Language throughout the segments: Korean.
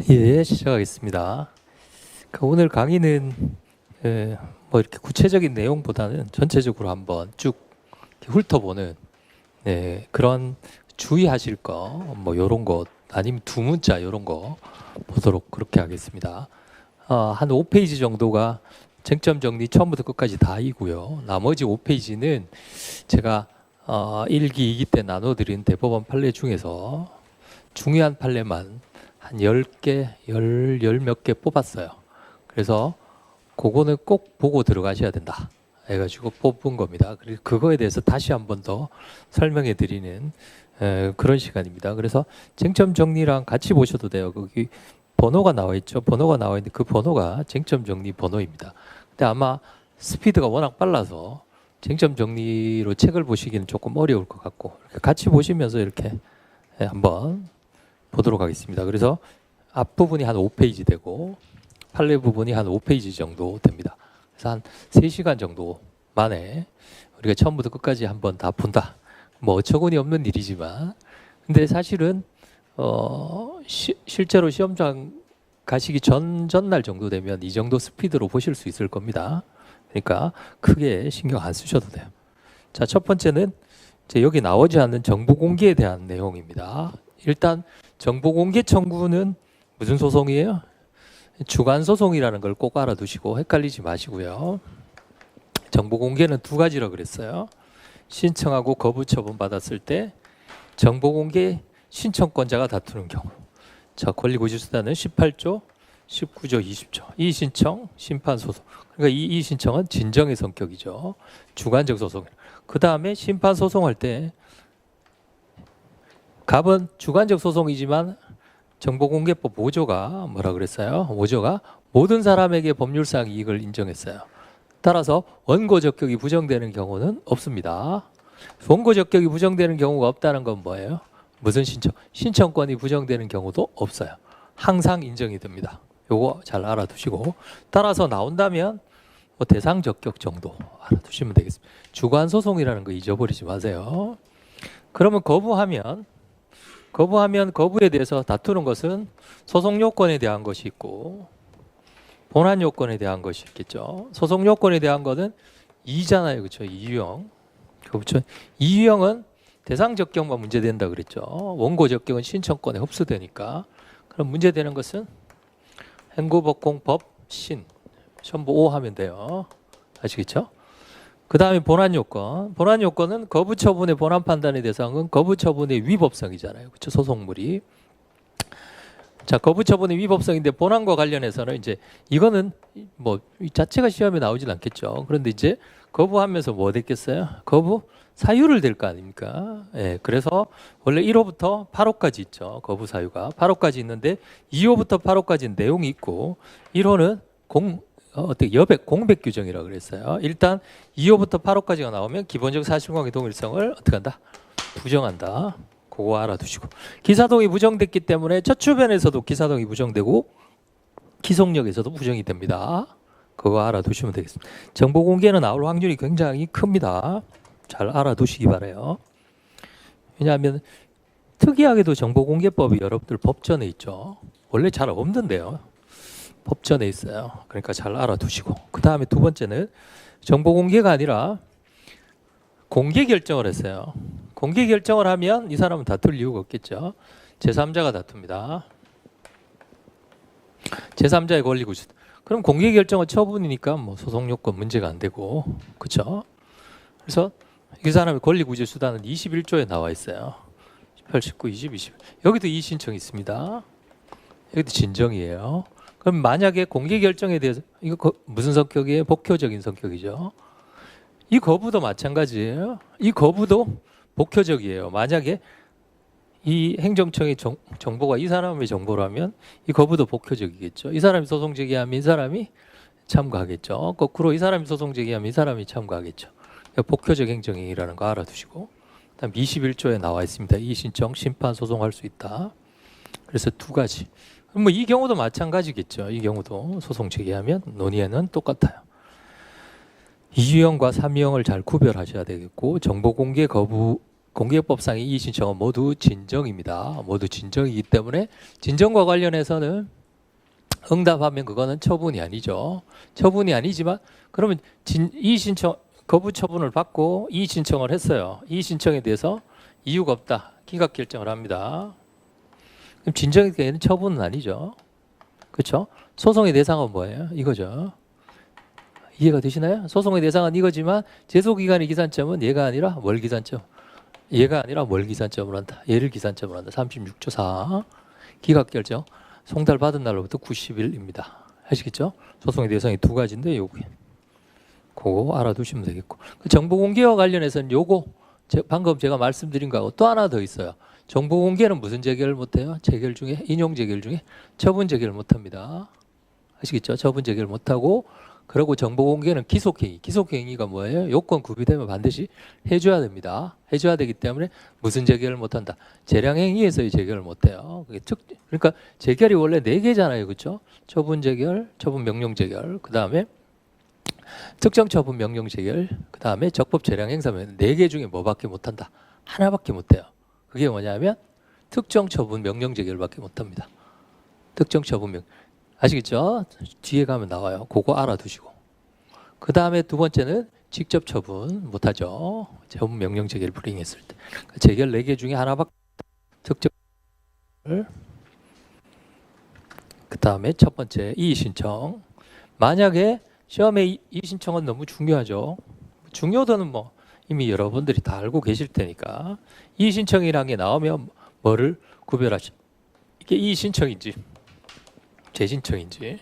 예, 시작하겠습니다. 오늘 강의는 뭐 이렇게 구체적인 내용보다는 전체적으로 한번 쭉 훑어보는 그런 주의하실 거, 뭐 요런 거 아니면 두 문자 요런 거 보도록 그렇게 하겠습니다. 한 5페이지 정도가 쟁점 정리 처음부터 끝까지 다이고요. 나머지 5페이지는 제가 1기, 2기 때 나눠드린 대법원 판례 중에서 중요한 판례만 한 10개, 열 몇 개 뽑았어요. 그래서 그거는 꼭 보고 들어가셔야 된다 해가지고 뽑은 겁니다. 그리고 그거에 대해서 다시 한 번 더 설명해 드리는 그런 시간입니다. 그래서 쟁점 정리랑 같이 보셔도 돼요. 거기 번호가 나와 있죠. 번호가 나와 있는데 그 번호가 쟁점 정리 번호입니다. 근데 아마 스피드가 워낙 빨라서 쟁점 정리로 책을 보시기는 조금 어려울 것 같고 같이 보시면서 이렇게 한번 보도록 하겠습니다. 그래서 앞부분이 한 5페이지 되고 판례 부분이 한 5페이지 정도 됩니다. 그래서 한 3시간 정도 만에 우리가 처음부터 끝까지 한번 다 본다. 뭐 어처구니 없는 일이지만 근데 사실은 실제로 시험장 가시기 전날 정도 되면 이 정도 스피드로 보실 수 있을 겁니다. 그러니까 크게 신경 안 쓰셔도 돼요. 자, 첫 번째는 이제 여기 나오지 않는 정보 공개에 대한 내용입니다. 일단 정보 공개 청구는 무슨 소송이에요? 주관 소송이라는 걸 꼭 알아두시고 헷갈리지 마시고요. 정보 공개는 두 가지라고 그랬어요. 신청하고 거부 처분 받았을 때 정보 공개 신청권자가 다투는 경우. 자, 권리구제수단은 18조, 19조, 20조. 이의신청, 심판소송. 그러니까 이 신청은 진정의 성격이죠. 주관적 소송. 그 다음에 심판소송할 때 갑은 주관적 소송이지만 정보공개법 5조가 뭐라 그랬어요? 5조가 모든 사람에게 법률상 이익을 인정했어요. 따라서 원고 적격이 부정되는 경우는 없습니다. 원고 적격이 부정되는 경우가 없다는 건 뭐예요? 무슨 신청? 신청권이 부정되는 경우도 없어요. 항상 인정이 됩니다. 요거 잘 알아두시고 따라서 나온다면 뭐 대상 적격 정도 알아두시면 되겠습니다. 주관 소송이라는 거 잊어버리지 마세요. 그러면 거부하면 거부에 대해서 다투는 것은 소송 요건에 대한 것이 있고 본안 요건에 대한 것이 있겠죠. 소송 요건에 대한 거는 2잖아요. 그렇죠? 2유형. 그렇죠? 2유형은 대상 적격만 문제된다 그랬죠. 원고 적격은 신청권에 흡수되니까. 그럼 문제되는 것은 행구법공법 신 전부 O 하면 돼요. 아시겠죠? 그 다음에 본안 요건. 본안 요건은 거부 처분의 본안 판단의 대상은 거부 처분의 위법성이잖아요. 그렇죠? 소송물이. 자, 거부 처분의 위법성인데 본안과 관련해서는 이제 이거는 뭐 자체가 시험에 나오진 않겠죠. 그런데 이제 거부하면서 뭐 됐겠어요? 거부 사유를 댈 거 아닙니까? 예, 그래서 원래 1호부터 8호까지 있죠. 거부 사유가 8호까지 있는데 2호부터 8호까지는 내용이 있고 1호는 여백 공백 규정이라고 그랬어요. 일단 2호부터 8호까지가 나오면 기본적 사실관계 동일성을 어떻게 한다? 부정한다. 그거 알아두시고 기사동이 부정됐기 때문에 첫 주변에서도 기사동이 부정되고 기속력에서도 부정이 됩니다. 그거 알아두시면 되겠습니다. 정보 공개는 나올 확률이 굉장히 큽니다. 잘 알아두시기 바라요. 왜냐하면 특이하게도 정보공개법이 여러분들 법전에 있죠. 원래 잘 없는데요. 법전에 있어요. 그러니까 잘 알아두시고 그 다음에 두 번째는 정보공개가 아니라 공개 결정을 했어요. 공개 결정을 하면 이 사람은 다툴 이유가 없겠죠. 제3자가 다툽니다. 제3자의 권리구조. 그럼 공개 결정은 처분이니까 뭐 소송 요건 문제가 안 되고 그렇죠. 그래서 이 사람의 권리구제 수단은 21조에 나와 있어요. 18, 19, 20, 20. 여기도 이 신청이 있습니다. 여기도 진정이에요. 그럼 만약에 공개 결정에 대해서 이거 무슨 성격이에요? 복효적인 성격이죠. 이 거부도 마찬가지예요. 이 거부도 복효적이에요. 만약에 이 행정청의 정보가 이 사람의 정보라면 이 거부도 복효적이겠죠. 이 사람이 소송 제기하면 이 사람이 참가하겠죠. 거꾸로 이 사람이 소송 제기하면 이 사람이 참가하겠죠. 복효적 행정행위라는 거 알아두시고 그다음 21조에 나와 있습니다. 이 신청 심판 소송할 수 있다. 그래서 두 가지. 뭐 이 경우도 마찬가지겠죠. 이 경우도 소송 제기하면 논의에는 똑같아요. 2유형과 3유형을 잘 구별하셔야 되겠고 정보 공개 거부 공개법상의 이 신청은 모두 진정입니다. 모두 진정이기 때문에 진정과 관련해서는 응답하면 그거는 처분이 아니죠. 처분이 아니지만 그러면 이의 신청 거부 처분을 받고 이의 신청을 했어요. 이의 신청에 대해서 이유가 없다. 기각 결정을 합니다. 그럼 진정에 대한 처분은 아니죠. 그렇죠? 소송의 대상은 뭐예요? 이거죠. 이해가 되시나요? 소송의 대상은 이거지만 제소기간의 기산점은 얘가 아니라 월 기산점. 얘가 아니라 월 기산점을 한다. 얘를 기산점을 한다. 36조 4. 기각 결정. 송달 받은 날로부터 90일입니다. 아시겠죠? 소송의 대상이 두 가지인데 요거 그거 알아두시면 되겠고. 정보 공개와 관련해서는 요거 방금 제가 말씀드린 거하고 또 하나 더 있어요. 정보 공개는 무슨 재결을 못해요? 재결 중에 인용 재결 중에 처분 재결을 못합니다. 아시겠죠? 처분 재결을 못하고 그리고 정보 공개는 기속행위. 기속행위가 뭐예요? 요건 구비되면 반드시 해줘야 됩니다. 해줘야 되기 때문에 무슨 재결을 못한다. 재량행위에서의 재결을 못해요. 그러니까 재결이 원래 4개잖아요. 그렇죠? 처분 재결, 처분 명령 재결, 그 다음에 특정 처분 명령 재결, 그 다음에 적법 재량 행사면 4개 중에 뭐밖에 못한다. 하나밖에 못해요. 그게 뭐냐면 특정 처분 명령 재결밖에 못합니다. 특정 처분 명령. 아시겠죠? 뒤에 가면 나와요. 그거 알아두시고. 그 다음에 두 번째는 직접 처분 못하죠. 처분 명령 재결 불이행했을 때. 재결 4개 중에 하나밖에 특정. 그 다음에 첫 번째 이의 신청. 만약에 시험에 이의 신청은 너무 중요하죠. 중요도는 뭐 이미 여러분들이 다 알고 계실 테니까 이의 신청이라는 게 나오면 뭐를 구별하시? 이게 이의 신청인지 재신청인지.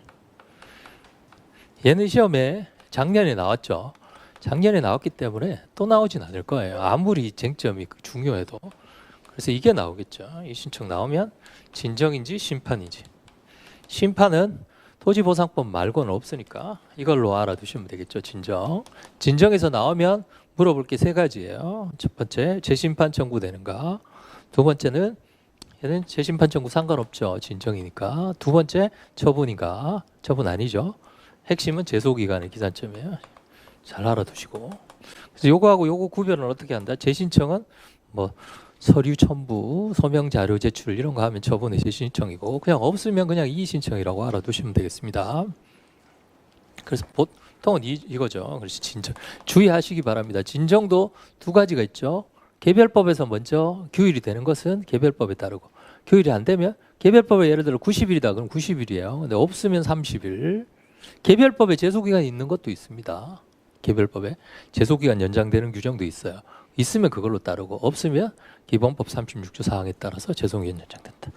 얘는 시험에 작년에 나왔죠. 작년에 나왔기 때문에 또 나오진 않을 거예요. 아무리 쟁점이 중요해도. 그래서 이게 나오겠죠. 이 신청 나오면 진정인지 심판인지. 심판은 토지보상법 말고는 없으니까 이걸로 알아두시면 되겠죠. 진정. 진정에서 나오면 물어볼 게 3가지예요. 첫 번째, 재심판 청구되는가. 두 번째는 얘는 재심판 청구 상관없죠. 진정이니까. 두 번째, 처분인가. 처분 아니죠. 핵심은 제소기간의 기산점이에요. 잘 알아두시고. 그래서 요거하고 요거 구별은 어떻게 한다? 재신청은 뭐 서류 첨부, 소명 자료 제출 이런 거 하면 처분의 재신청이고 그냥 없으면 그냥 이의 신청이라고 알아두시면 되겠습니다. 그래서 보통은 이거죠. 그래서 진정 주의하시기 바랍니다. 진정도 2가지가 있죠. 개별법에서 먼저 규율이 되는 것은 개별법에 따르고 규율이 안 되면 개별법에 예를 들어 90일이다 그럼 90일이에요. 근데 없으면 30일. 개별법에 제소기간이 있는 것도 있습니다. 개별법에 제소기간 연장되는 규정도 있어요. 있으면 그걸로 따르고 없으면 기본법 36조 사항에 따라서 제소기간 연장된다.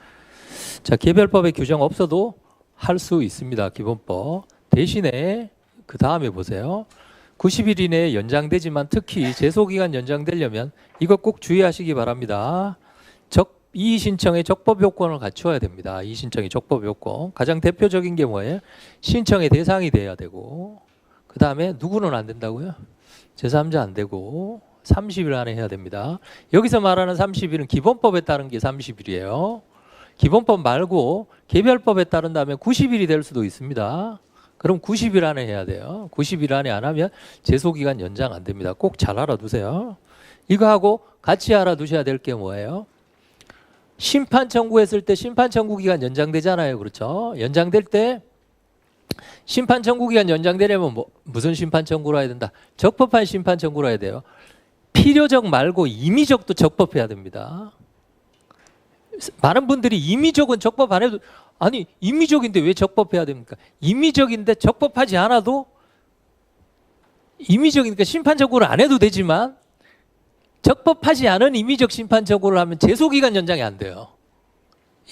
자, 개별법에 규정 없어도 할 수 있습니다. 기본법. 대신에 그 다음에 보세요. 90일 이내에 연장되지만 특히 제소기간 연장되려면 이거 꼭 주의하시기 바랍니다. 이의 신청의 적법 요건을 갖추어야 됩니다. 이의 신청의 적법 요건. 가장 대표적인 게 뭐예요? 신청의 대상이 돼야 되고 그 다음에 누구는 안 된다고요? 제3자 안 되고 30일 안에 해야 됩니다. 여기서 말하는 30일은 기본법에 따른 게 30일이에요. 기본법 말고 개별법에 따른다면 90일이 될 수도 있습니다. 그럼 90일 안에 해야 돼요. 90일 안에 안 하면 제소기간 연장 안 됩니다. 꼭 잘 알아두세요. 이거하고 같이 알아두셔야 될 게 뭐예요? 심판 청구했을 때 심판 청구 기간 연장되잖아요. 그렇죠? 연장될 때 심판 청구 기간 연장되려면 무슨 심판 청구를 해야 된다? 적법한 심판 청구를 해야 돼요. 필요적 말고 임의적도 적법해야 됩니다. 많은 분들이 임의적은 적법 안 해도 아니 임의적인데 왜 적법해야 됩니까? 임의적인데 적법하지 않아도 임의적이니까 심판 청구를 안 해도 되지만 적법하지 않은 임의적 심판 청구를 하면 제소기간 연장이 안 돼요.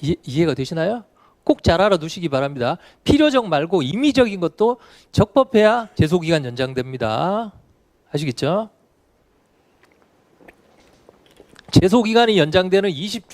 이해가 되시나요? 꼭 잘 알아두시기 바랍니다. 필요적 말고 임의적인 것도 적법해야 제소기간 연장됩니다. 아시겠죠? 제소기간이 연장되는 20조